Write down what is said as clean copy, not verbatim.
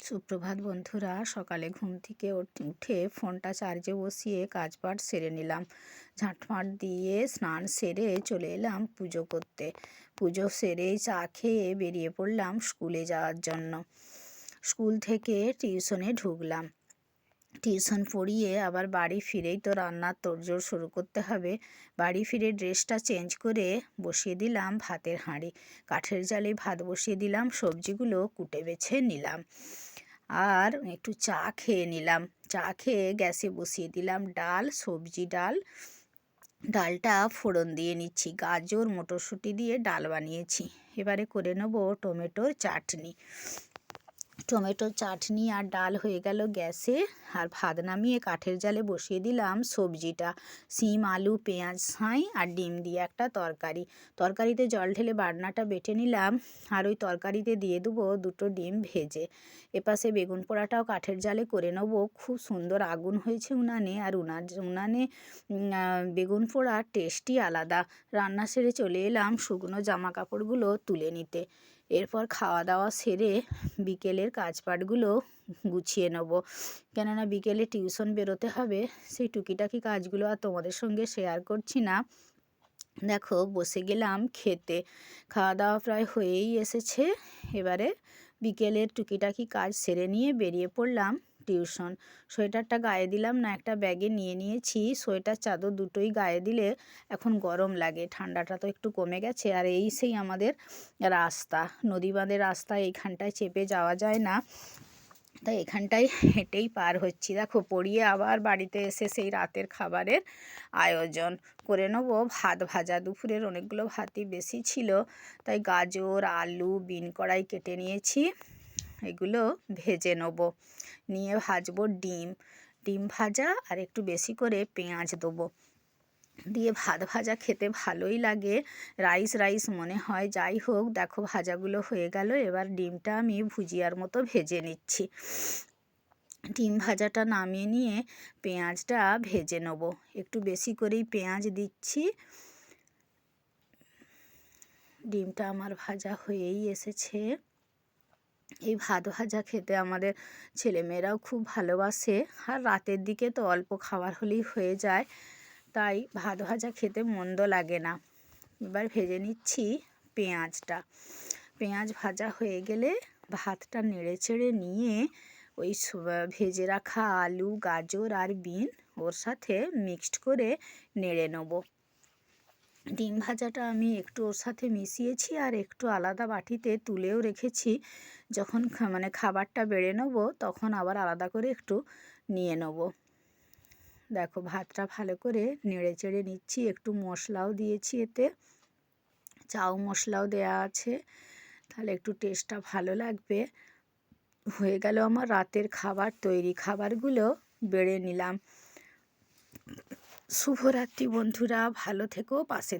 সুপ্রভাত বন্ধুরা, সকালে ঘুম থেকে উঠে ফোনটা চার্জে বসিয়ে কাজবাজ সেরে নিলাম। ঝাঁটফাঁট দিয়ে স্নান সেরে চলে এলাম পুজো করতে। পুজো সেরে চা খেয়ে বেরিয়ে পড়লাম স্কুলে যাওয়ার জন্য। স্কুল থেকে টিউশনে ঢুকলাম। টিউশন পড়িয়ে আবার বাড়ি ফিরেই তো রান্নার তোড়জোড় শুরু করতে হবে। বাড়ি ফিরে ড্রেসটা চেঞ্জ করে বসিয়ে দিলাম ভাতের হাঁড়ি। কাঠের জালে ভাত বসিয়ে দিলাম, সবজিগুলো কুটে বেছে নিলাম, আর একটু চা খেয়ে নিলাম। চা খেয়ে গ্যাসে বসিয়ে দিলাম ডাল, সবজি ডাল। ডালটা ফোড়ন দিয়ে নিচ্ছি, গাজর মটরশুঁটি দিয়ে ডাল বানিয়েছি। এবারে করে নেব টমেটোর চাটনি। টমেটোর চাটনি আর ডাল হয়ে গেল গ্যাসে, আর ভাত নামিয়ে কাঠের জালে বসিয়ে দিলাম সবজিটা। শিম, আলু, পেঁয়াজ, ছাই আর ডিম দিয়ে একটা তরকারি। তরকারিতে জল ঢেলে বাটনাটা বেটে নিলাম, আর ওই তরকারিতে দিয়ে দেবো দুটো ডিম ভেজে। এপাশে বেগুন পোড়াটাও কাঠের জালে করে নেবো। খুব সুন্দর আগুন হয়েছে উনানে, আর উনানে বেগুন পোড়ার টেস্টই আলাদা। রান্না সেরে চলে এলাম শুকনো জামা কাপড়গুলো তুলে নিতে। এরপর খাওয়া দাওয়া সেরে বিকেলের কাজপাটগুলো গুছিয়ে নেব, কেননা বিকেলে টিউশন বেরোতে হবে। সেই টুকিটাকি কাজগুলো আর তোমাদের সঙ্গে শেয়ার করছি না। দেখো, বসে গেলাম খেতে। খাওয়া দাওয়া প্রায় হয়েই এসেছে। এবারে বিকেলের টুকিটাকি কাজ সেরে নিয়ে বেরিয়ে পড়লাম টিউশন। সোয়েটারটা গায়ে দিলাম না, একটা ব্যাগে নিয়ে নিয়েছি। সোয়েটার চাদর দুটোই গায়ে দিলে এখন গরম লাগে, ঠান্ডাটা তো একটু কমে গেছে। আর এই সেই আমাদের রাস্তা, নদী বাঁধের রাস্তা, এইখানটায় চেপে যাওয়া যায় না, তাই এখানটায় হেঁটেই পার হচ্ছি। দেখো, পড়িয়ে আবার বাড়িতে এসে সেই রাতের খাবারের আয়োজন করে নেব। ভাত ভাজা, দুপুরের অনেকগুলো ভাতই বেশি ছিল, তাই গাজর, আলু, বিন কড়াই কেটে নিয়েছি। এগুলো ভেজে নেব, নিয়ে ভাজবো ডিম ভাজা, আর একটু বেশি করে পেঁয়াজ দেবো। দিয়ে ভাত ভাজা খেতে ভালোই লাগে, রাইস রাইস মনে হয়। যাই হোক, দেখো ভাজাগুলো হয়ে গেল। এবার ডিমটা আমি ভুজিয়ার মতো ভেজে নিচ্ছি। ডিম ভাজাটা নামিয়ে নিয়ে পেঁয়াজটা ভেজে নেব, একটু বেশি করেই পেঁয়াজ দিচ্ছি। ডিমটা আমার ভাজা হয়েই এসেছে। এই ভাত ভাজা খেতে আমাদের ছেলেমেয়েরাও খুব ভালোবাসে, আর রাতের দিকে তো অল্প খাবার হলেই হয়ে যায়, তাই ভাত ভাজা খেতে মন্দ লাগে না। এবার ভেজে নিচ্ছি পেঁয়াজটা। পেঁয়াজ ভাজা হয়ে গেলে ভাতটা নেড়ে চেড়ে নিয়ে ওই ভেজে রাখা আলু, গাজর আর বিন ওর সাথে মিক্সড করে নেড়ে নেব। ডিম ভাজাটা আমি একটু ওর সাথে মিশিয়েছি, আর একটু আলাদা বাটিতে তুলেও রেখেছি। যখন খাবারটা বেড়ে নেব, তখন আবার আলাদা করে একটু নিয়ে নেব। দেখো, ভাতটা ভালো করে নেড়ে চেড়ে নিচ্ছি। একটু মশলাও দিয়েছি, এতে চাউ মশলাও দেয়া আছে, তাহলে একটু টেস্টটা ভালো লাগবে। হয়ে গেল আমার রাতের খাবার তৈরি। খাবারগুলো বেড়ে নিলাম। শুভরাত্রি বন্ধুরা, ভালো থেকো, পাশে